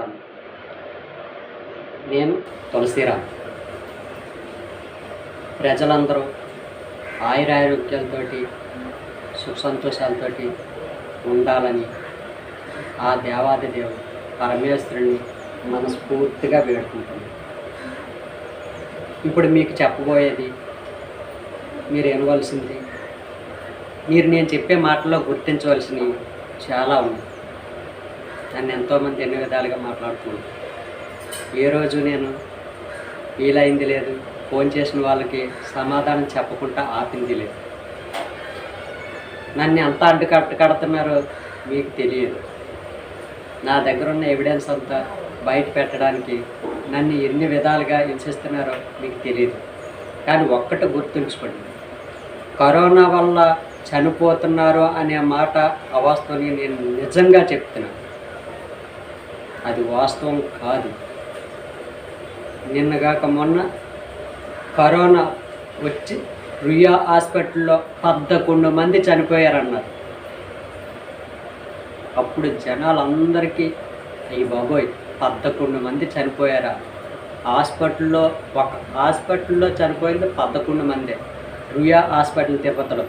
నమస్కారం. నేను తులసిరామ్. ప్రజలందరూ ఆయురారోగ్యాలతోటి సుఖ సంతోషాలతోటి ఉండాలని ఆ దేవాది దేవుడు పరమేశ్వరుని మనస్ఫూర్తిగా వేడుకుంటున్నాను. ఇప్పుడు మీకు చెప్పబోయేది మీరు వినవలసింది, నేను చెప్పే మాటల్లో గుర్తించవలసినవి చాలా ఉన్నాయి. నన్ను ఎంతోమంది ఎన్ని విధాలుగా మాట్లాడుతున్నాను. ఏ రోజు నేను వీలైంది లేదు, ఫోన్ చేసిన వాళ్ళకి సమాధానం చెప్పకుండా ఆపింది లేదు. నన్ను ఎంత కడుతున్నారో మీకు తెలియదు. నా దగ్గర ఉన్న ఎవిడెన్స్ అంతా బయట పెట్టడానికి నన్ను ఎన్ని విధాలుగా హింసిస్తున్నారో మీకు తెలియదు. కానీ ఒక్కటి గుర్తుంచుకోండి, కరోనా వల్ల చనిపోతున్నారు అనే మాట అవాస్తవాన్ని నేను నిజంగా చెప్తున్నాను. అది వాస్తవం కాదు. నిన్నగాక మొన్న కరోనా వచ్చి రుయా హాస్పిటల్లో 11 మంది చనిపోయారన్నారు. అప్పుడు జనాలందరికీ అయ్యి బాబోయ్ 11 మంది చనిపోయారా? ఒక హాస్పిటల్లో చనిపోయింది 11 మందే, రుయా హాస్పిటల్ తిరుపతిలో.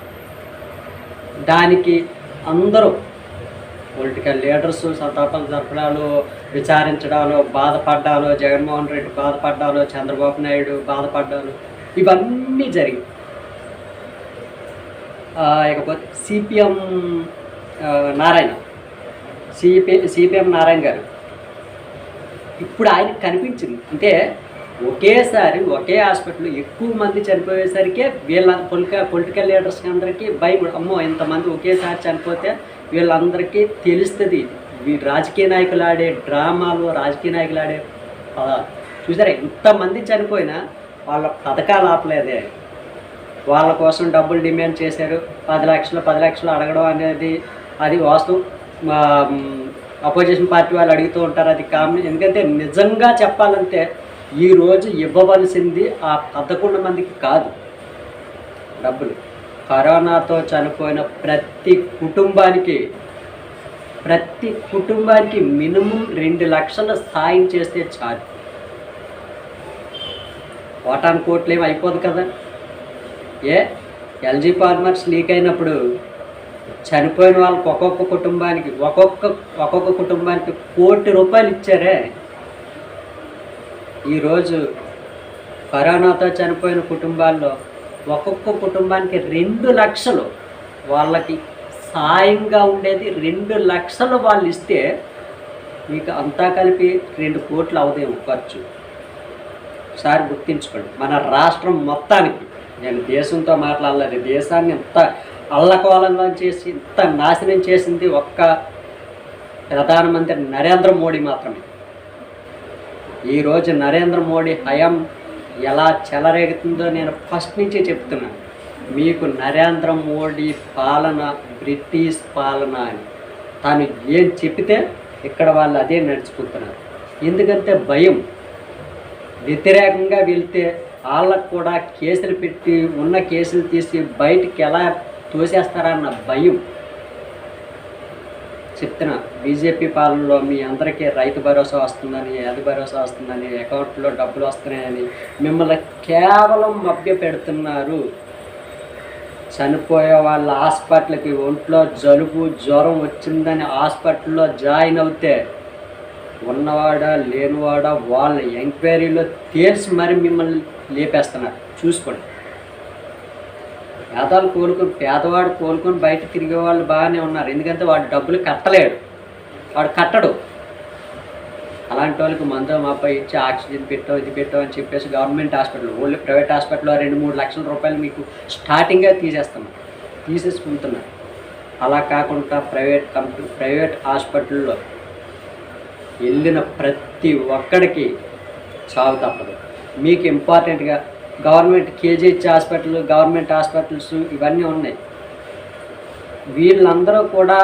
దానికి అందరూ పొలిటికల్ లీడర్స్ సంతాపం జరపడాలు, విచారించడాలు, బాధపడ్డాలు, జగన్మోహన్ రెడ్డి బాధపడ్డాలు, చంద్రబాబు నాయుడు బాధపడ్డాలు, ఇవన్నీ జరిగాయి. ఇకపోతే సిపిఎం నారాయణ గారు ఇప్పుడు ఆయనకు కనిపించింది. అంటే ఒకేసారి ఒకే హాస్పిటల్లో ఎక్కువ మంది చనిపోయేసరికి వీళ్ళ పొలిటికల్ లీడర్స్ అందరికీ భయం. అమ్మో ఇంతమంది ఒకేసారి చనిపోతే వీళ్ళందరికీ తెలుస్తుంది. రాజకీయ నాయకులు ఆడే డ్రామాలు, రాజకీయ నాయకులు ఆడే చూసారా, ఇంతమంది చనిపోయినా వాళ్ళ పథకాలు ఆపలేదే. వాళ్ళ కోసం డబ్బులు డిమాండ్ చేశారు. 10 లక్షలు అడగడం అనేది అది వాస్తవం. అపోజిషన్ పార్టీ వాళ్ళు అడుగుతూ ఉంటారు, అది కామన్. ఎందుకంటే నిజంగా చెప్పాలంటే ఈరోజు ఇవ్వవలసింది ఆ 11 మందికి కాదు డబ్బులు. కరోనాతో చనిపోయిన ప్రతి కుటుంబానికి మినిమం 2 లక్షల సాయం చేస్తే చాలు. కోటాను కోట్లు ఏమి అయిపోదు కదా. ఎల్జీ ఫార్మర్స్ లీక్ అయినప్పుడు చనిపోయిన వాళ్ళకి ఒక్కొక్క కుటుంబానికి ₹1 కోటి ఇచ్చారే. ఈరోజు కరోనాతో చనిపోయిన కుటుంబాల్లో ఒక్కొక్క కుటుంబానికి 2 లక్షలు వాళ్ళకి సాయంగా ఉండేది. 2 లక్షలు వాళ్ళు ఇస్తే మీకు అంతా కలిపి 2 కోట్లు అవుదేమో ఖర్చు. ఒకసారి గుర్తించుకోండి. మన రాష్ట్రం మొత్తానికి, నేను దేశంతో మాట్లాడలేదు, దేశాన్ని ఇంత అల్లకోలంగా చేసి ఇంత నాశనం చేసింది ఒక్క ప్రధానమంత్రి నరేంద్ర మోడీ మాత్రమే. ఈరోజు నరేంద్ర మోడీ హయాం ఎలా చెలరేగుతుందో నేను ఫస్ట్ నుంచి చెప్తున్నాను. మీకు నరేంద్ర మోడీ పాలన బ్రిటిష్ పాలన అని తాను ఏం చెప్తే ఇక్కడ వాళ్ళు అదే నడుచుకుంటున్నారు. ఎందుకంటే భయం. వ్యతిరేకంగా వెళ్తే వాళ్ళకు కూడా కేసులు పెట్టి ఉన్న కేసులు తీసి బయటికి ఎలా తోసేస్తారన్న భయం. చెప్తున్నా, బీజేపీ పాలనలో మీ అందరికీ రైతు భరోసా వస్తుందని, అది భరోసా వస్తుందని, అకౌంట్లో డబ్బులు వస్తున్నాయని మిమ్మల్ని కేవలం మభ్య పెడుతున్నారు. చనిపోయే వాళ్ళ హాస్పిటల్కి ఒంట్లో జలుబు జ్వరం వచ్చిందని హాస్పిటల్లో జాయిన్ అవుతే ఉన్నవాడా లేనివాడా వాళ్ళ ఎంక్వైరీలో తేల్చి మరి మిమ్మల్ని లేపేస్తున్నారు. చూసుకోండి. పేదవాడు కోలుకొని బయట తిరిగే వాళ్ళు బాగానే ఉన్నారు. ఎందుకంటే వాడు డబ్బులు కట్టలేడు, వాడు కట్టడు. అలాంటి వాళ్ళకి మందు మాపై ఇచ్చి ఆక్సిజన్ పెట్టావు, ఇది పెట్టావు అని చెప్పేసి గవర్నమెంట్ హాస్పిటల్, ఓన్లీ ప్రైవేట్ హాస్పిటల్లో 2-3 లక్షల రూపాయలు మీకు స్టార్టింగ్గా తీసేసుకుంటున్నారు. అలా కాకుండా ప్రైవేట్ హాస్పిటల్లో వెళ్ళిన ప్రతి ఒక్కడికి చావు తప్పదు. మీకు ఇంపార్టెంట్గా government KGH hospital, government hospitals ఇవన్నీ ఉన్నాయి. వీళ్ళందరూ కూడా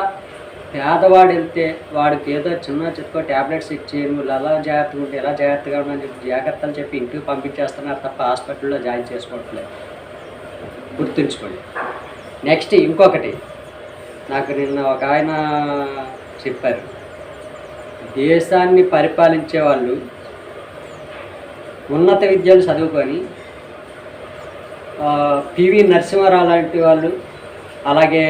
పేదవాడు వెళ్తే వాడికి ఏదో చిన్న చిత్కో ట్యాబ్లెట్స్ ఇచ్చి నువ్వు ఎలా జాగ్రత్తగా ఉంటే ఎలా జాగ్రత్తగా ఉండని చెప్పి జాగ్రత్తలు చెప్పి ఇంటికి పంపించేస్తున్నారు తప్ప హాస్పిటల్లో జాయిన్ చేసుకోవట్లేదు. గుర్తుంచుకోండి. నెక్స్ట్ ఇంకొకటి, నాకు నిన్న ఒక ఆయన చెప్పారు, దేశాన్ని పరిపాలించే వాళ్ళు ఉన్నత విద్యలు చదువుకొని పివి నరసింహారావు లాంటి వాళ్ళు, అలాగే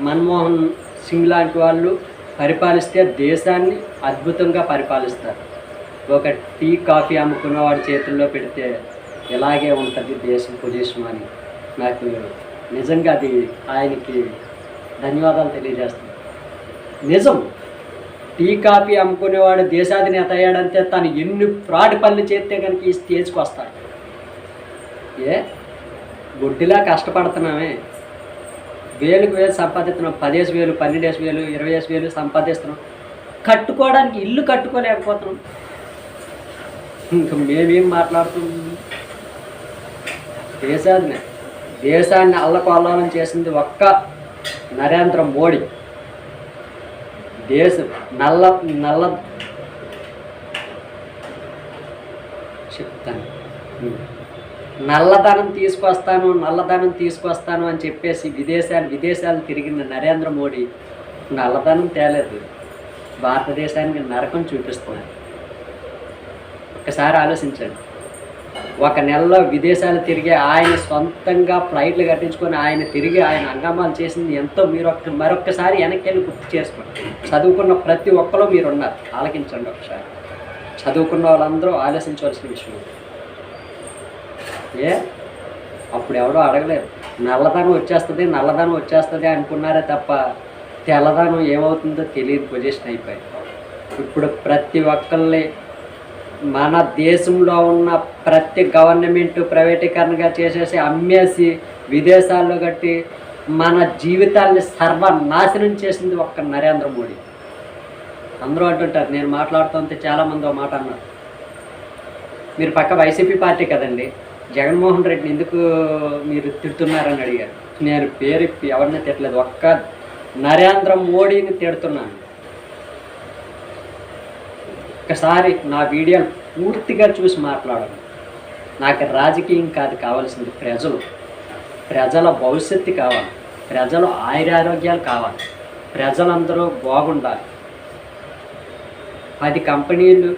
మన్మోహన్ సింగ్ లాంటి వాళ్ళు పరిపాలిస్తే దేశాన్ని అద్భుతంగా పరిపాలిస్తారు. ఒక టీ కాఫీ అమ్ముకున్నవాడి చేతుల్లో పెడితే ఇలాగే ఉంటుంది దేశం పొజిషన్ అని నాకు నిజంగా అది ఆయనకి ధన్యవాదాలు తెలియజేస్తాను. నిజం, టీ కాఫీ అమ్ముకునేవాడు దేశాధినేత అయ్యాడంటే తను ఎన్ని ఫ్రాడ్ పనులు చేస్తే కనుక ఈ స్టేజ్కి వస్తాడు. గుడ్డిలా కష్టపడుతున్నామే, వేలకు వేలు సంపాదిస్తున్నాం, 10,000, 12,000, 20,000 సంపాదిస్తున్నాం, కట్టుకోవడానికి ఇల్లు కట్టుకోలేకపోతున్నాం. ఇంకా మేమేం మాట్లాడుతున్నాం? దేశాన్ని అల్లకొల్లాలని చేసింది ఒక్క నరేంద్ర మోడీ. దేశం నల్లధనం తీసుకొస్తాను అని చెప్పేసి విదేశాలు తిరిగిన నరేంద్ర మోడీ నల్లధనం తేలేదు, భారతదేశానికి నరకం చూపిస్తున్నారు. ఒక్కసారి ఆలోచించండి. ఒక నెలలో విదేశాలు తిరిగి ఆయన సొంతంగా ఫ్లైట్లు కట్టించుకొని ఆయన హంగామాలు చేసింది ఎంతో. మీరు మరొక్కసారి వెనక్కి వెళ్ళి గుర్తు చేసుకోండి. చదువుకున్న ప్రతి ఒక్కరు మీరున్నారు, ఆలకించండి ఒకసారి. చదువుకున్న వాళ్ళందరూ ఆలోచించవలసిన విషయం. అప్పుడు ఎవడో అడగలేదు, నల్లధనం వచ్చేస్తుంది అనుకున్నారే తప్ప తెల్లధనం ఏమవుతుందో తెలియని పొజిషన్ అయిపోయి ఇప్పుడు ప్రతి ఒక్కళ్ళని మన దేశంలో ఉన్న ప్రతి గవర్నమెంట్ ప్రైవేటీకరణగా చేసేసి అమ్మేసి విదేశాల్లో కట్టి మన జీవితాల్ని సర్వనాశనం చేసింది ఒక్క నరేంద్ర మోడీ. అందరూ అంటుంటారు, నేను మాట్లాడుతుంటే చాలామంది ఒక మాట అన్నారు, మీరు పక్క వైసీపీ పార్టీ కదండి, జగన్మోహన్ రెడ్డిని ఎందుకు మీరు తిడుతున్నారని అడిగారు. నేను పేరు ఎవరిని తిట్టలేదు, ఒక్క నరేంద్ర మోడీని తిడుతున్నాను. ఒక్కసారి నా వీడియోలు పూర్తిగా చూసి మాట్లాడాలి. నాకు రాజకీయం కాదు కావాల్సింది, ప్రజల భవిష్యత్తు కావాలి, ప్రజల ఆయురారోగ్యాలు కావాలి, ప్రజలందరూ బాగుండాలి. 10 కంపెనీలు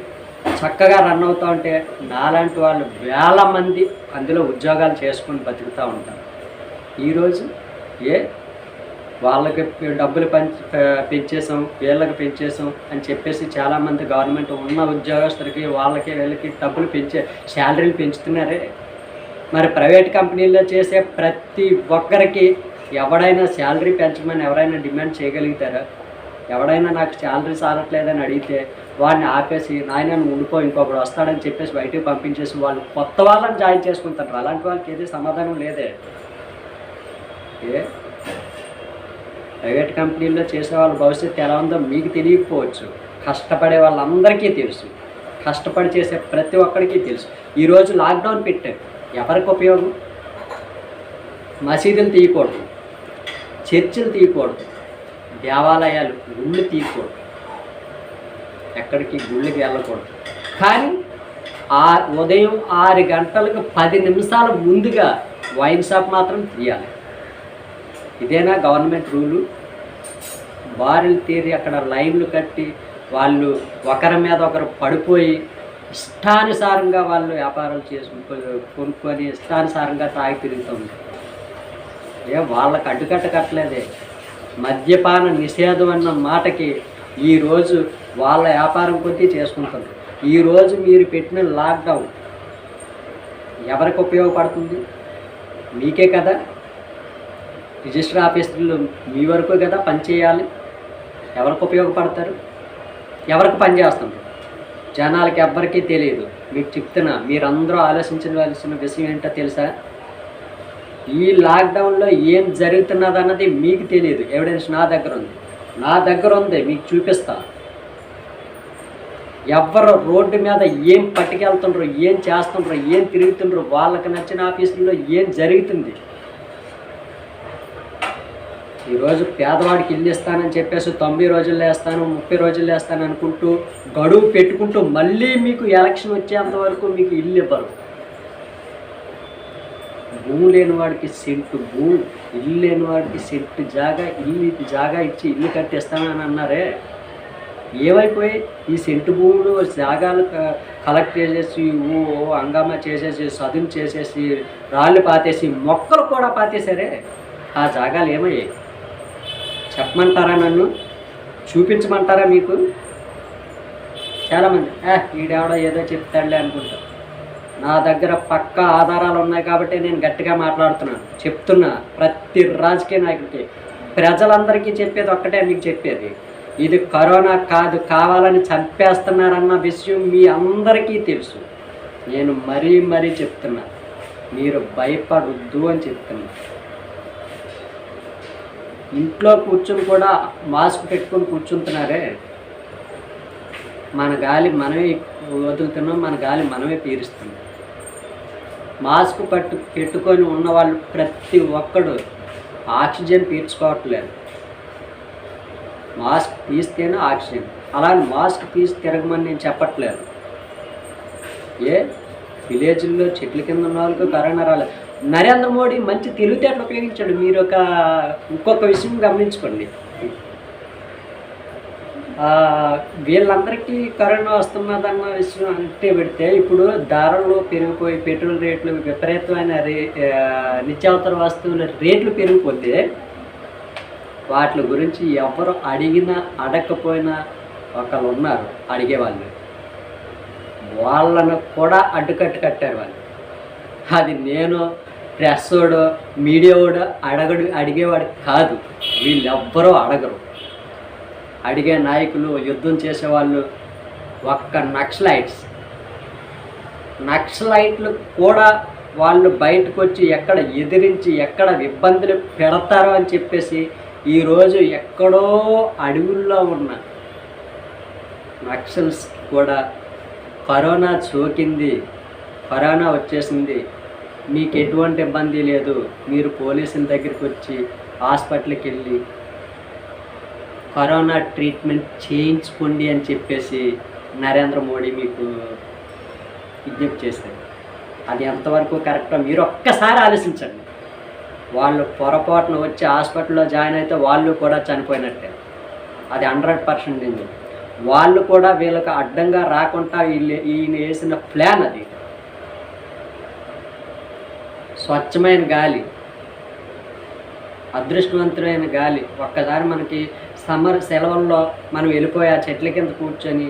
చక్కగా రన్ అవుతూ ఉంటే నాలాంటి వాళ్ళు వేల మంది అందులో ఉద్యోగాలు చేసుకొని బతుకుతూ ఉంటారు. ఈరోజు వాళ్ళకి డబ్బులు పెంచేసాం, వీళ్ళకి పెంచేసాం అని చెప్పేసి చాలామంది గవర్నమెంట్ ఉన్న ఉద్యోగస్తులకి వీళ్ళకి డబ్బులు శాలరీలు పెంచుతున్నారే. మరి ప్రైవేట్ కంపెనీల్లో చేసే ప్రతి ఒక్కరికి ఎవడైనా శాలరీ పెంచమని ఎవరైనా డిమాండ్ చేయగలుగుతారా? ఎవడైనా నాకు శాలరీ సారట్లేదని అడిగితే వాడిని ఆపేసి నాయన నువ్వు ఉండిపో, ఇంకొకడు వస్తాడని చెప్పేసి బయటకు పంపించేసి వాళ్ళు కొత్త వాళ్ళని జాయిన్ చేసుకుంటారు. అలాంటి వాళ్ళకి ఏది సమాధానం లేదే. ప్రైవేట్ కంపెనీల్లో చేసే వాళ్ళ భవిష్యత్తు ఎలా ఉందో మీకు తెలియకపోవచ్చు, కష్టపడే వాళ్ళందరికీ తెలుసు, కష్టపడి చేసే ప్రతి ఒక్కరికి తెలుసు. ఈరోజు లాక్డౌన్ పెట్టారు, ఎవరికి ఉపయోగం? మసీదులు తీయకూడదు, చర్చిలు తీయకూడదు, దేవాలయాలు గుళ్ళు తీయకూడదు, ఎక్కడికి గుళ్ళకి వెళ్ళకూడదు. కానీ ఉదయం 6 గంటలకు 10 నిమిషాల ముందుగా వైన్ షాప్ మాత్రం తీయాలి. ఇదేనా గవర్నమెంట్ రూలు? బారులు తీరి అక్కడ లైన్లు కట్టి వాళ్ళు ఒకరి మీద ఒకరు పడిపోయి ఇష్టానుసారంగా వాళ్ళు వ్యాపారాలు కొనుక్కొని ఇష్టానుసారంగా తాగి తిరుగుతుంది. వాళ్ళకి అడ్డుకట్ట కట్టలేదే. మద్యపాన నిషేధం అన్న మాటకి ఈరోజు వాళ్ళ వ్యాపారం కొద్దీ చేసుకుంటుంది. ఈరోజు మీరు పెట్టిన లాక్డౌన్ ఎవరికి ఉపయోగపడుతుంది? మీకే కదా. రిజిస్టర్ ఆఫీసులు మీ వరకు కదా పనిచేయాలి. ఎవరికి ఉపయోగపడతారు? ఎవరికి పని చేస్తున్నారు? జనాలకి ఎవ్వరికీ తెలియదు. మీకు చెప్తున్నా, మీరందరూ ఆలోచించవలసిన విషయం ఏంటో తెలుసా? ఈ లాక్డౌన్లో ఏం జరుగుతున్నదన్నది మీకు తెలియదు. ఎవిడెన్స్ నా దగ్గర ఉంది, మీకు చూపిస్తా. ఎవరు రోడ్డు మీద ఏం పట్టుకెళ్తుండ్రో, ఏం చేస్తుండ్రో, ఏం తిరుగుతుండ్రో, వాళ్ళకి నచ్చిన ఆఫీసుల్లో ఏం జరుగుతుంది. ఈరోజు పేదవాడికి ఇల్లు ఇస్తానని చెప్పేసి 90 రోజుల్లో వేస్తాను, 30 రోజుల్లో వేస్తాను అనుకుంటూ గడువు పెట్టుకుంటూ మళ్ళీ మీకు ఎలక్షన్ వచ్చేంత వరకు మీకు ఇల్లు ఇవ్వరు. భూమి లేని వాడికి సెంటు భూమి, ఇల్లు లేని వాడికి సెంటు జాగా ఇచ్చి ఇల్లు కట్టిస్తానని అన్నారే. ఏమైపోయి ఈ సెంటు భూములు జాగాలు కలెక్ట్ చేసేసి హంగామా చేసేసి చదును చేసేసి రాళ్ళు పాతేసి మొక్కలు కూడా పాతేశారే. ఆ జాగాలు ఏమయ్యాయి చెప్పమంటారా? నన్ను చూపించమంటారా? మీకు చాలామంది ఈడెవడో ఏదో చెప్తాడులే అనుకుంటా. నా దగ్గర పక్కా ఆధారాలు ఉన్నాయి కాబట్టి నేను గట్టిగా మాట్లాడుతున్నాను, చెప్తున్నా. ప్రతి రాజకీయ నాయకుడికి ప్రజలందరికీ చెప్పేది ఒక్కటే, మీకు చెప్పేది ఇది కరోనా కాదు, కావాలని చంపేస్తున్నారన్న విషయం మీ అందరికీ తెలుసు. నేను మరీ చెప్తున్నా, మీరు భయపడొద్దు అని చెప్తున్నా. ఇంట్లో కూర్చొని కూడా మాస్క్ పెట్టుకొని కూర్చుంటున్నారే. మన గాలి మనమే వదులుతున్నాం, మన గాలి మనమే పీలుస్తున్నాం. మాస్క్ పెట్టుకొని ఉన్నవాళ్ళు ప్రతి ఒక్కడు ఆక్సిజన్ పీల్చుకోవట్లేదు. మాస్క్ తీస్తేనే ఆక్సిజన్. అలా మాస్క్ తీసి తిరగమని నేను చెప్పట్లేదు. విలేజ్లో చెట్ల కింద ఉన్న వాళ్ళకు కరోనా రాలేదు. నరేంద్ర మోడీ మంచి తెలివితేటలు ఉపయోగించాడు. మీరు ఇంకొక విషయం గమనించుకోండి. వీళ్ళందరికీ కరోనా వస్తున్నదన్న విషయం అంటే పెడితే ఇప్పుడు ధరలు పెరిగిపోయి పెట్రోల్ రేట్లు విపరీతమైన నిత్యావసర వస్తువుల రేట్లు పెరిగిపోతే వాటి గురించి ఎవరు అడిగినా అడగకపోయినా ఒకళ్ళు ఉన్నారు అడిగేవాళ్ళు. వాళ్ళను కూడా అడ్డుకట్టు కట్టారు వాళ్ళు. అది నేను ప్రెస్సోడు మీడియాోడు అడిగేవాడు కాదు. వీళ్ళెవ్వరూ అడగరు. అడిగే నాయకులు, యుద్ధం చేసేవాళ్ళు ఒక్క నక్సలైట్లు కూడా వాళ్ళు బయటకు వచ్చి ఎక్కడ ఎదిరించి ఎక్కడ ఇబ్బందులు పెడతారో అని చెప్పేసి ఈరోజు ఎక్కడో అడవుల్లో ఉన్న నక్సల్స్ కూడా కరోనా సోకింది, కరోనా వచ్చేసింది, మీకు ఎటువంటి ఇబ్బంది లేదు, మీరు పోలీసుల దగ్గరికి వచ్చి హాస్పిటల్కి వెళ్ళి కరోనా ట్రీట్మెంట్ చేయించుకోండి అని చెప్పేసి నరేంద్ర మోడీ మీకు విజ్ఞప్తి చేశారు. అది ఎంతవరకు కరెక్టో మీరు ఒక్కసారి ఆలోచించండి. వాళ్ళు పొరపాటున వచ్చి హాస్పిటల్లో జాయిన్ అయితే వాళ్ళు కూడా చనిపోయినట్టే. అది 100% వాళ్ళు కూడా వీళ్ళకి అడ్డంగా రాకుండా ఈయన వేసిన ప్లాన్ అది. స్వచ్ఛమైన గాలి, అదృష్టవంతులైన గాలి. ఒక్కసారి మనకి సమ్మర్ సెలవుల్లో మనం వెళ్ళిపోయి ఆ చెట్ల కింద కూర్చొని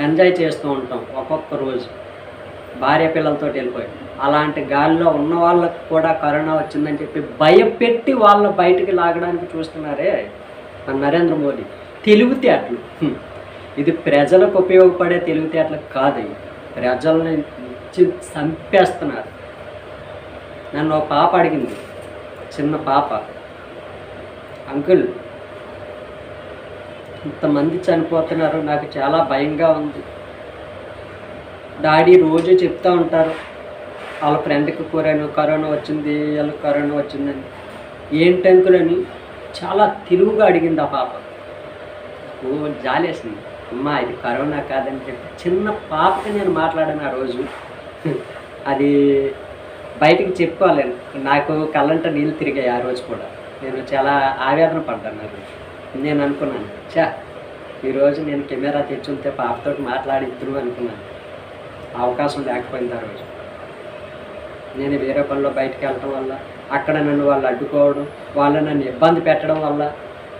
ఎంజాయ్ చేస్తూ ఉంటాం ఒక్కొక్క రోజు భార్య పిల్లలతో వెళ్ళిపోయి. అలాంటి గాలిలో ఉన్న వాళ్ళకు కూడా కరోనా వచ్చిందని చెప్పి భయపెట్టి వాళ్ళని బయటికి లాగడానికి చూస్తున్నారే మన నరేంద్ర మోడీ. తెలివితేటలు. ఇది ప్రజలకు ఉపయోగపడే తెలివితేటలు కాదు. ప్రజల్ని ఇచ్చి చంపేస్తున్నారు. నన్ను ఒక పాప అడిగింది, చిన్న పాప, అంకుల్ ఇంతమంది చనిపోతున్నారు, నాకు చాలా భయంగా ఉంది. డాడీ రోజు చెప్తూ ఉంటారు వాళ్ళ ఫ్రెండ్కి కరోనా వచ్చింది, వాళ్ళకి కరోనా వచ్చిందని. ఏంటి అంకుల్ అని చాలా తెలివిగా అడిగింది ఆ పాప. జాలేసింది. అమ్మా ఇది కరోనా కాదని చెప్పి చిన్న పాపకి నేను మాట్లాడాను ఆ రోజు. అది బయటికి చెప్పుకోలేను. నాకు కళ్ళంట నీళ్ళు తిరిగాయి ఆ రోజు కూడా. నేను చాలా ఆవేదన పడ్డాను. ఆ రోజు నేను అనుకున్నాను, ఈరోజు నేను కెమెరా తెచ్చుంటే పాపతో మాట్లాడిద్దును అనుకున్నాను. అవకాశం లేకపోయింది ఆ రోజు. నేను వేరే పనిలో బయటకు వెళ్ళటం వల్ల, అక్కడ నన్ను వాళ్ళు అడ్డుకోవడం, వాళ్ళు నన్ను ఇబ్బంది పెట్టడం వల్ల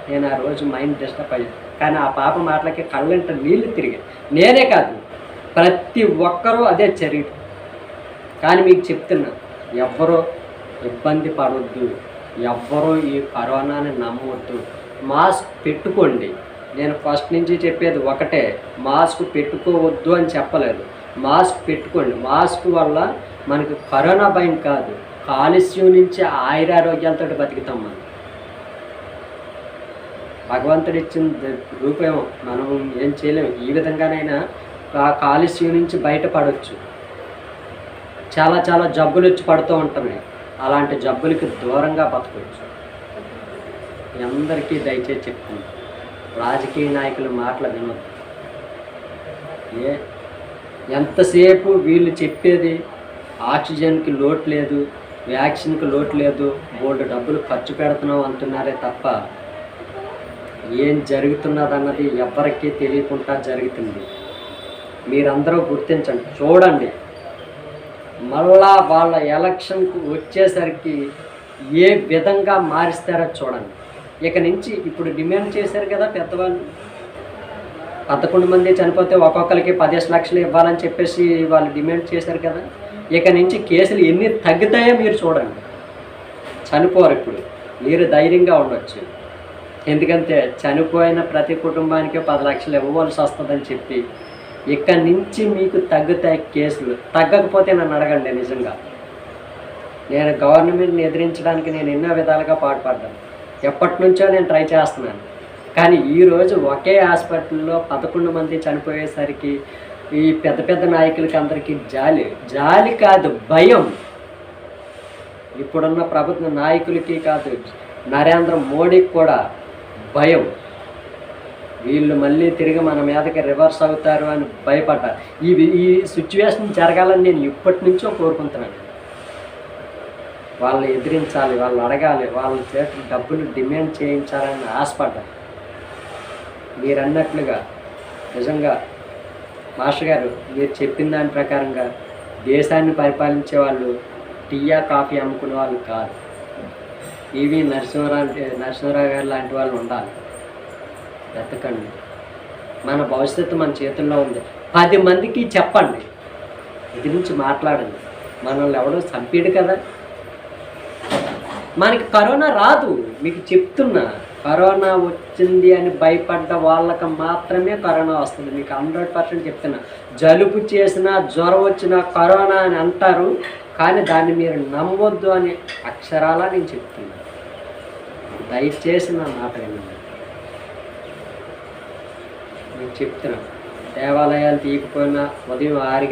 నేను ఆ రోజు మైండ్ డిస్టర్బ్ అయ్యాను. కానీ ఆ పాప మాటలకి కళ్ళంట నీళ్ళు తిరిగాయి. నేనే కాదు, ప్రతి ఒక్కరూ అదే చర్య. కానీ మీకు చెప్తున్నా, ఎవ్వరూ ఇబ్బంది పడవద్దు, ఎవ్వరూ ఈ కరోనాని నమ్మవద్దు. మాస్క్ పెట్టుకోండి. నేను ఫస్ట్ నుంచి చెప్పేది ఒకటే, మాస్క్ పెట్టుకోవద్దు అని చెప్పలేదు. మాస్క్ పెట్టుకోండి. మాస్క్ వల్ల మనకు కరోనా భయం కాదు, కాలుష్యం నుంచి ఆయురారోగ్యాలతో బతుకుతాం. మనం భగవంతుడు ఇచ్చిన రూపేమో, మనం ఏం చేయలేము. ఈ విధంగానైనా కాలుష్యం నుంచి బయటపడవచ్చు. చాలా చాలా జబ్బులు వచ్చి పడుతూ ఉంటున్నాయి. అలాంటి జబ్బులకి దూరంగా బతకవచ్చు. అందరికీ దయచేసి చెప్తుంది, రాజకీయ నాయకుల మాటలు వినొద్దు. ఎంతసేపు వీళ్ళు చెప్పేది ఆక్సిజన్కి లోటు లేదు, వ్యాక్సిన్కి లోటు లేదు, 3 డబ్బులు ఖర్చు పెడుతున్నాం అంటున్నారే తప్ప ఏం జరుగుతున్నదన్నది ఎవరికీ తెలియకుండా జరుగుతుంది. మీరందరూ గుర్తించండి, చూడండి. మళ్ళా వాళ్ళ ఎలక్షన్కు వచ్చేసరికి ఏ విధంగా మారుస్తారో చూడండి. ఇక నుంచి ఇప్పుడు డిమాండ్ చేశారు కదా పెద్దవాళ్ళు, 11 మంది చనిపోతే ఒక్కొక్కరికి 10 లక్షలు ఇవ్వాలని చెప్పేసి వాళ్ళు డిమాండ్ చేశారు కదా. ఇక నుంచి కేసులు ఎన్ని తగ్గుతాయో మీరు చూడండి. చనిపోరు ఇప్పుడు, మీరు ధైర్యంగా ఉండొచ్చు. ఎందుకంటే చనిపోయిన ప్రతి కుటుంబానికి 10 లక్షలు ఇవ్వవలసి వస్తుందని చెప్పి ఇక్కడి నుంచి మీకు తగ్గుతాయి కేసులు. తగ్గకపోతే నన్ను అడగండి. నిజంగా నేను గవర్నమెంట్ని ఎదిరించడానికి నేను ఎన్నో విధాలుగా పాటుపడ్డాను. ఎప్పటి నుంచో నేను ట్రై చేస్తున్నాను. కానీ ఈరోజు ఒకే హాస్పిటల్లో 11 మంది చనిపోయేసరికి ఈ పెద్ద పెద్ద నాయకులకి అందరికీ జాలి కాదు, భయం. ఇప్పుడున్న ప్రభుత్వ నాయకులకి కాదు, నరేంద్ర మోడీకి కూడా భయం. వీళ్ళు మళ్ళీ తిరిగి మన మీదకి రివర్స్ అవుతారు అని భయపడ్డారు. ఈ సిచ్యువేషన్ జరగాలని నేను ఇప్పటి నుంచో కోరుకుంటున్నాను. వాళ్ళని ఎదిరించాలి, వాళ్ళని అడగాలి, వాళ్ళ చేత డబ్బులు డిమాండ్ చేయించాలని ఆశపడ్డాను. మీరు అన్నట్లుగా నిజంగా మాస్టర్ గారు మీరు చెప్పిన దాని ప్రకారంగా దేశాన్ని పరిపాలించే వాళ్ళు టీయా కాఫీ అమ్ముకునే వాళ్ళు కాదు. పివి నరసింహారావు గారు లాంటి వాళ్ళు ఉండాలి. బ్రతకండి. మన భవిష్యత్తు మన చేతుల్లో ఉంది. 10 మందికి చెప్పండి, ఇది నుంచి మాట్లాడండి. మనల్ని ఎవడో చంపేడు కదా. మనకి కరోనా రాదు, మీకు చెప్తున్నా. కరోనా వచ్చింది అని భయపడ్డ వాళ్ళకి మాత్రమే కరోనా వస్తుంది. మీకు 100% చెప్తున్నా. జలుబు చేసినా జ్వరం వచ్చినా కరోనా అని అంటారు, కానీ దాన్ని మీరు నమ్మొద్దు అని అక్షరాలా నేను చెప్తున్నా. దయచేసి నా మాట వినండి. నేను చెప్తున్నా, దేవాలయాలు తీయకపోయినా ఉదయం 6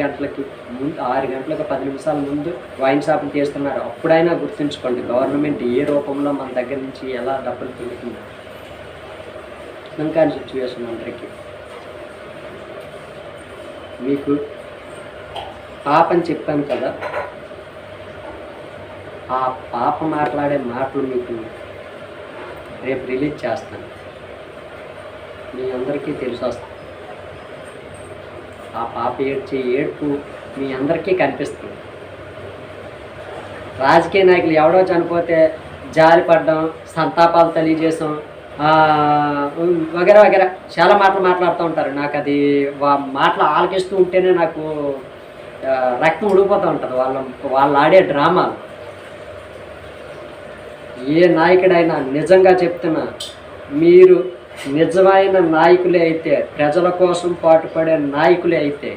గంటలకు 10 నిమిషాల ముందు వైన్ షాపులు తీస్తున్నారు. అప్పుడైనా గుర్తుంచుకోండి, గవర్నమెంట్ ఏ రూపంలో మన దగ్గర నుంచి ఎలా డబ్బులు తిరుగుతుంది. ఇంకా సిచ్యువేషన్ అందరికీ. మీకు పాపని చెప్పాను కదా, ఆ పాప మాట్లాడే మాటలు మీకు రేపు రిలీజ్ చేస్తాను. మీ అందరికీ తెలిసి వస్తుంది. ఆ పాప ఏడ్చే ఏడ్పు మీ అందరికీ కనిపిస్తుంది. రాజకీయ నాయకులు ఎవడో చనిపోతే జాలిపడ్డం, సంతాపాలు తెలియజేసాం, వగేరా వగేరా చాలా మాటలు మాట్లాడుతూ ఉంటారు. నాకు అది మాటలు ఆలకిస్తూ ఉంటేనే నాకు రక్తం ఉడికిపోతూ ఉంటుంది. వాళ్ళు ఆడే డ్రామాలు. ఏ నాయకుడైనా నిజంగా చెప్తున్నా, మీరు నిజమైన నాయకులే అయితే, ప్రజల కోసం పాటుపడే నాయకులే అయితే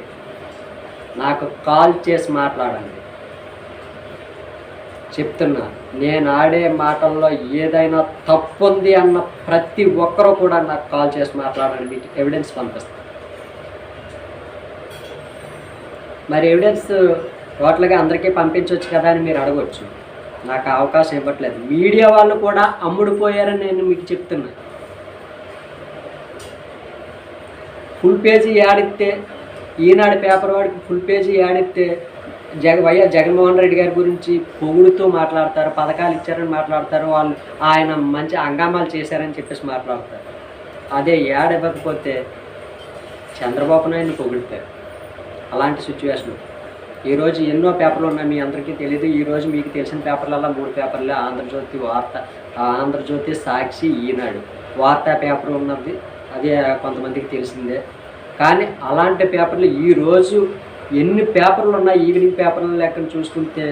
నాకు కాల్ చేసి మాట్లాడండి. చెప్తున్నా, నేను ఆడే మాటల్లో ఏదైనా తప్పు ఉంది అన్న ప్రతి ఒక్కరూ కూడా నాకు కాల్ చేసి మాట్లాడండి. మీకు ఎవిడెన్స్ పంపిస్తాను. మరి ఎవిడెన్స్ టోటల్గా అందరికీ పంపించవచ్చు కదా అని మీరు అడగవచ్చు. నాకు అవకాశం ఇవ్వట్లేదు. మీడియా వాళ్ళు కూడా అమ్ముడుపోయారని నేను మీకు చెప్తున్నా. ఫుల్ పేజీ యాడిస్తే, ఈనాడు పేపర్ వాడికి ఫుల్ పేజీ యాడిస్తే వైఎస్ జగన్మోహన్ రెడ్డి గారి గురించి పొగుడుతూ మాట్లాడతారు, పథకాలు ఇచ్చారని మాట్లాడతారు, వాళ్ళు ఆయన మంచి హంగామాలు చేశారని చెప్పేసి మాట్లాడతారు. అదే యాడ్ ఇవ్వకపోతే చంద్రబాబు నాయుడిని పొగుడుతారు. అలాంటి సిచ్యువేషన్ ఈరోజు ఎన్నో పేపర్లు ఉన్నాయి, మీ అందరికీ తెలియదు. ఈరోజు మీకు తెలిసిన పేపర్లలో 3 పేపర్లే: ఆంధ్రజ్యోతి, వార్త, ఆంధ్రజ్యోతి, సాక్షి, ఈనాడు. వార్తా పేపర్ ఉన్నది, అదే కొంతమందికి తెలిసిందే. కానీ అలాంటి పేపర్లు ఈరోజు ఎన్ని పేపర్లు ఉన్నాయి, ఈవినింగ్ పేపర్ల లెక్కను చూసుకుంటే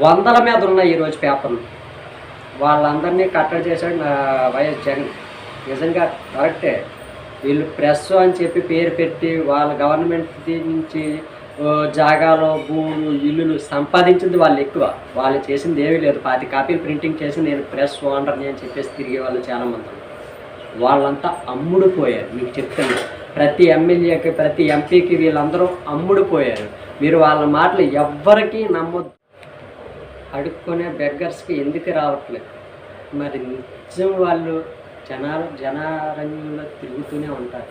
100ల మీద ఉన్నాయి ఈరోజు పేపర్లు. వాళ్ళందరినీ కట్టడి చేశాడు వైఎస్ జగన్. నిజంగా కరెక్టే. వీళ్ళు ప్రెస్ అని చెప్పి పేరు పెట్టి వాళ్ళ గవర్నమెంట్ నుంచి జాగాలో, భూములు, ఇల్లులు సంపాదించింది వాళ్ళు ఎక్కువ. వాళ్ళు చేసింది ఏమీ లేదు. 10 కాపీలు ప్రింటింగ్ చేసి నేను ప్రెస్ ఓనర్ని అని చెప్పేసి తిరిగే వాళ్ళు చాలామంది. వాళ్ళంతా అమ్ముడుపోయారు. మీకు చెప్తాను, ప్రతి ఎమ్మెల్యేకి, ప్రతి ఎంపీకి వీళ్ళందరూ అమ్ముడుపోయారు. మీరు వాళ్ళ మాటలు ఎవ్వరికీ నమ్మొద్దు. అడుక్కునే బెగ్గర్స్కి ఎందుకు రావట్లేదు? మరి నిజం వాళ్ళు జనారణ్యంలో తిరుగుతూనే ఉంటారు.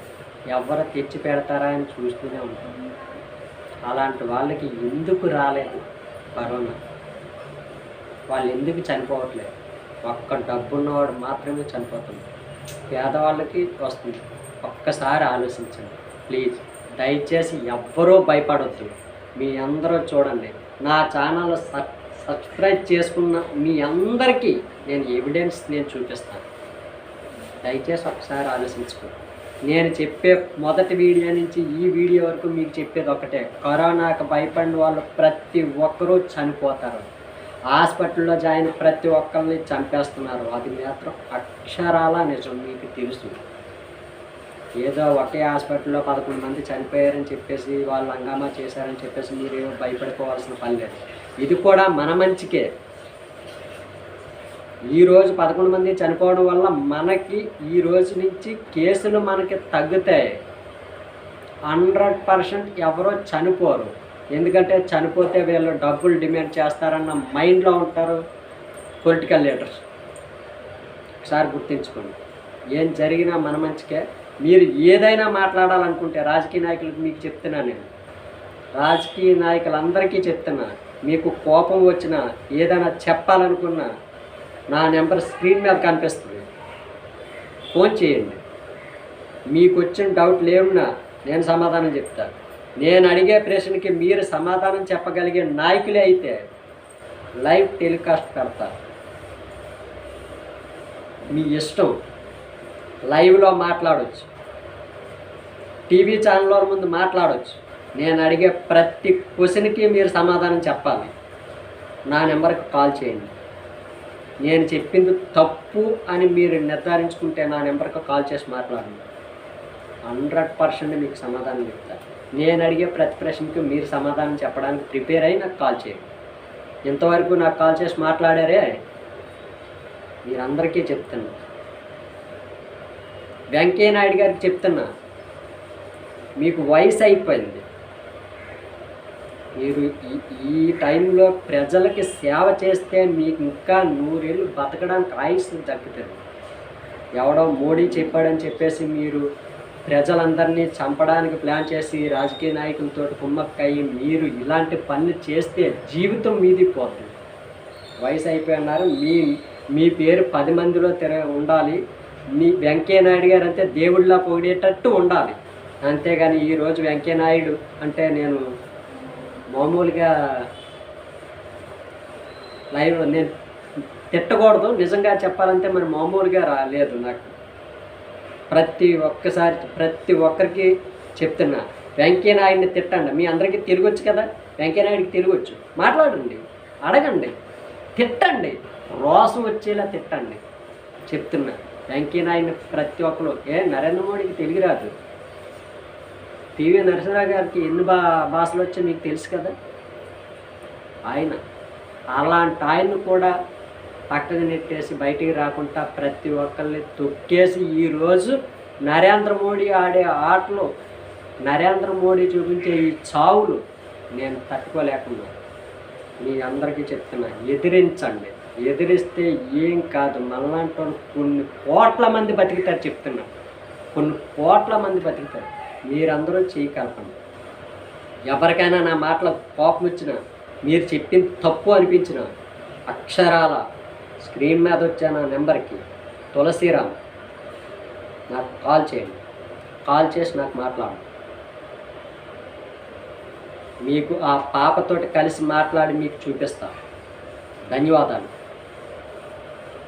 ఎవరు తెచ్చి పెడతారా అని చూస్తూనే ఉంటారు. అలాంటి వాళ్ళకి ఎందుకు రాలేదు కరోనా? వాళ్ళు ఎందుకు చనిపోవట్లేదు? ఒక్క డబ్బున్నవాడు మాత్రమే చనిపోతుంది. పేదవాళ్ళకి వస్తుంది. ఒక్కసారి ఆలోచించండి ప్లీజ్. దయచేసి ఎవ్వరూ భయపడొద్దు. మీ అందరూ చూడండి. నా ఛానల్ సబ్స్క్రైబ్ చేసుకున్న మీ అందరికీ నేను ఎవిడెన్స్ చూపిస్తాను. దయచేసి ఒకసారి ఆలోచించుకోండి. నేను చెప్పే మొదటి వీడియో నుంచి ఈ వీడియో వరకు మీకు చెప్పేది ఒకటే, కరోనాకు భయపడిన వాళ్ళు ప్రతి ఒక్కరూ చనిపోతారు. హాస్పిటల్లో జాయిన్ ప్రతి ఒక్కరిని చంపేస్తున్నారు. అది మాత్రం అక్షరాల నిజం, మీకు తెలుసు. ఏదో ఒకే హాస్పిటల్లో 11 మంది చనిపోయారని చెప్పేసి వాళ్ళు హంగామా చేశారని చెప్పేసి మీరు భయపడిపోవాల్సిన పని లేదు. ఇది కూడా మన మంచికే. ఈరోజు 11 మంది చనిపోవడం వల్ల మనకి ఈ రోజు నుంచి కేసులు మనకి తగ్గుతాయి. 100% ఎవరో చనిపోరు. ఎందుకంటే చనిపోతే వీళ్ళు డబ్బులు డిమాండ్ చేస్తారన్న మైండ్లో ఉంటారు పొలిటికల్ లీడర్స్. ఒకసారి గుర్తుంచుకోండి. ఏం జరిగినా మన మంచికే. మీరు ఏదైనా మాట్లాడాలనుకుంటే రాజకీయ నాయకులకు మీకు చెప్తున్నా, నేను రాజకీయ నాయకులందరికీ చెప్తున్నా, మీకు కోపం వచ్చినా ఏదైనా చెప్పాలనుకున్నా నా నెంబర్ స్క్రీన్ మీద కనిపిస్తుంది. ఫోన్ చేయండి. మీకు వచ్చిన డౌట్లు ఏమున్నా నేను సమాధానం చెప్తాను. నేను అడిగే ప్రశ్నకి మీరు సమాధానం చెప్పగలిగే నాయకులే అయితే లైవ్ టెలికాస్ట్ పెడతారు. మీ ఇష్టం, లైవ్లో మాట్లాడవచ్చు, టీవీ ఛానళ్ళ ముందు మాట్లాడవచ్చు. నేను అడిగే ప్రతి క్వశ్చన్కి మీరు సమాధానం చెప్పాలి. నా నెంబర్కి కాల్ చేయండి. నేను చెప్పింది తప్పు అని మీరు నిర్ధారించుకుంటే నా నెంబర్కి కాల్ చేసి మాట్లాడండి. 100% మీకు సమాధానం చెప్తాను. నేను అడిగే ప్రతి ప్రశ్నకి మీరు సమాధానం చెప్పడానికి ప్రిపేర్ అయ్యి నాకు కాల్ చేయండి. ఇంతవరకు నాకు కాల్ చేసి మాట్లాడారే, మీరందరికీ చెప్తున్నా. వెంకయ్య నాయుడు గారికి చెప్తున్నా, మీకు వయసు అయిపోయింది. మీరు ఈ టైంలో ప్రజలకి సేవ చేస్తే మీకు ఇంకా 100 ఏళ్ళు బతకడానికి ఆయుష్ దక్కుతుంది. ఎవడో మోడీ చెప్పాడని చెప్పేసి మీరు ప్రజలందరినీ చంపడానికి ప్లాన్ చేసి రాజకీయ నాయకులతో కుమ్మక్కయ్యి మీరు ఇలాంటి పనులు చేస్తే జీవితం మీది పోతుంది. వయసు అయిపోయినారు. మీ పేరు 10 మందిలో ఉండాలి. మీ వెంకయ్య నాయుడు గారు అంటే దేవుడిలా పొగిడేటట్టు ఉండాలి. అంతేగాని ఈరోజు వెంకయ్య నాయుడు అంటే నేను మామూలుగా లైవ్ నేను తిట్టకూడదు. నిజంగా చెప్పాలంటే మరి మామూలుగా రాలేదు నాకు. ప్రతి ఒక్కరికి చెప్తున్నా, వెంకయ్య నాయుడిని తిట్టండి. మీ అందరికీ తిరగొచ్చు కదా, వెంకయ్య నాయుడికి తిరగొచ్చు. మాట్లాడండి, అడగండి, తిట్టండి, రోసం వచ్చేలా తిట్టండి. చెప్తున్నా, వెంకయ్య నాయుడిని ప్రతి ఒక్కరు. నరేంద్ర మోడీకి తెలుగు రాదు. పివి నరసింహరావు గారికి ఎన్ని భాషలు వచ్చో మీకు తెలుసు కదా. అలాంటి ఆయన్ని కూడా పక్కన నెట్టేసి బయటికి రాకుండా ప్రతి ఒక్కరిని తొక్కేసి ఈరోజు నరేంద్ర మోడీ ఆడే ఆటలు, నరేంద్ర మోడీ చూపించే ఈ చావులు నేను తట్టుకోలేకున్నా. మీ అందరికీ చెప్తున్నా, ఎదిరించండి. ఎదిరిస్తే ఏం కాదు, మనలాంటి వాళ్ళు కొన్ని కోట్ల మంది బతుకుతారు. చెప్తున్నా, కొన్ని కోట్ల మంది బతుకుతారు. మీరందరూ చేయగలపండి. ఎవరికైనా నా మాటల కోపం వచ్చినా, మీరు చెప్పింది తప్పు అనిపించిన అక్షరాల స్క్రీన్ మీద వచ్చే నా నెంబర్కి తులసిరామ్ నాకు కాల్ చేయండి. కాల్ చేసి నాకు మాట్లాడండి. మీకు ఆ పాపతోటి కలిసి మాట్లాడి మీకు చూపిస్తాను. ధన్యవాదాలు.